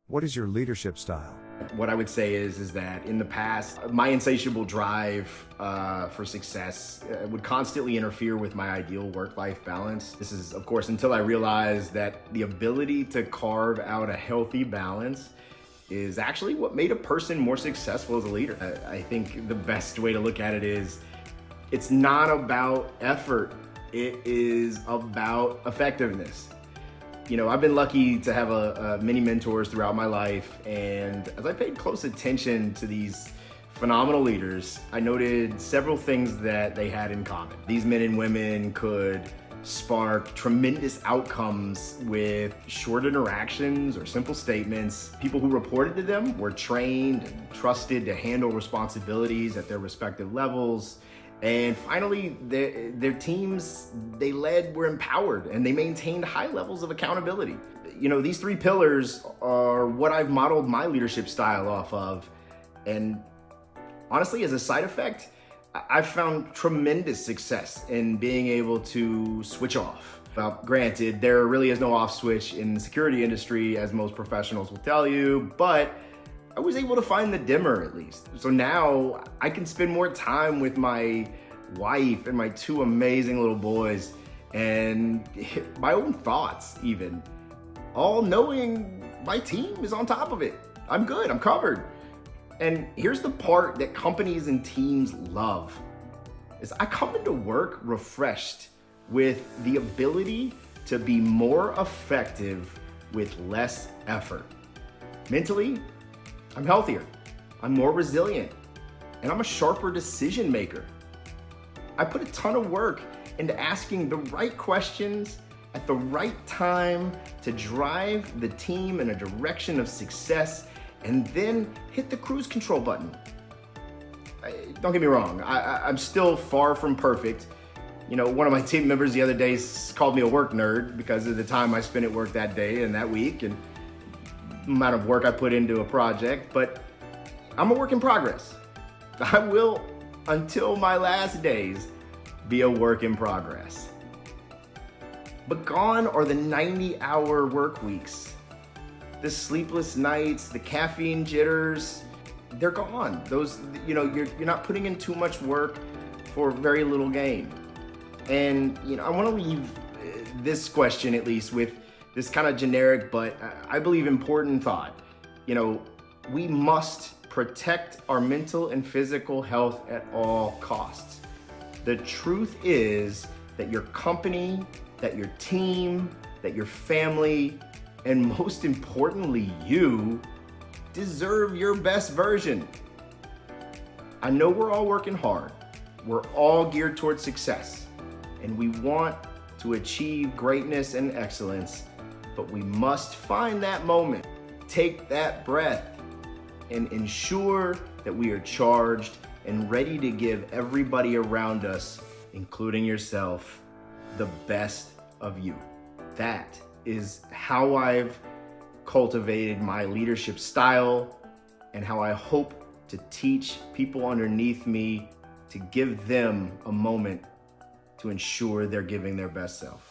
What is your leadership style? What I would say is that in the past, my insatiable drive for success would constantly interfere with my ideal work-life balance. This is, of course, until I realized that the ability to carve out a healthy balance is actually what made a person more successful as a leader. I think the best way to look at it is it's not about effort, it is about effectiveness. You know, I've been lucky to have many mentors throughout my life, and as I paid close attention to these phenomenal leaders, I noted several things that they had in common. These men and women could spark tremendous outcomes with short interactions or simple statements. People who reported to them were trained and trusted to handle responsibilities at their respective levels. And finally, their teams they led were empowered and they maintained high levels of accountability. You know, these three pillars are what I've modeled my leadership style off of. And honestly, as a side effect, I've found tremendous success in being able to switch off. Now, granted, there really is no off switch in the security industry, as most professionals will tell you, but I was able to find the dimmer at least. So now I can spend more time with my wife and my two amazing little boys and my own thoughts even, all knowing my team is on top of it. I'm good, I'm covered. And here's the part that companies and teams love, is I come into work refreshed with the ability to be more effective with less effort. Mentally, I'm healthier, I'm more resilient, and I'm a sharper decision maker. I put a ton of work into asking the right questions at the right time to drive the team in a direction of success and then hit the cruise control button. Don't get me wrong, I'm still far from perfect. You know, one of my team members the other day called me a work nerd because of the time I spent at work that day and that week and the amount of work I put into a project, but I'm a work in progress. I will, until my last days, be a work in progress. But gone are the 90-hour work weeks. The sleepless nights, the caffeine jitters, they're gone. Those, you know, you're not putting in too much work for very little gain. And, you know, I want to leave this question at least with this kind of generic, but I believe important thought. You know, we must protect our mental and physical health at all costs. The truth is that your company, that your team, that your family, and most importantly, you deserve your best version. I know we're all working hard. We're all geared towards success, and we want to achieve greatness and excellence, but we must find that moment, take that breath, and ensure that we are charged and ready to give everybody around us, including yourself, the best of you. That is how I've cultivated my leadership style and how I hope to teach people underneath me to give them a moment to ensure they're giving their best self.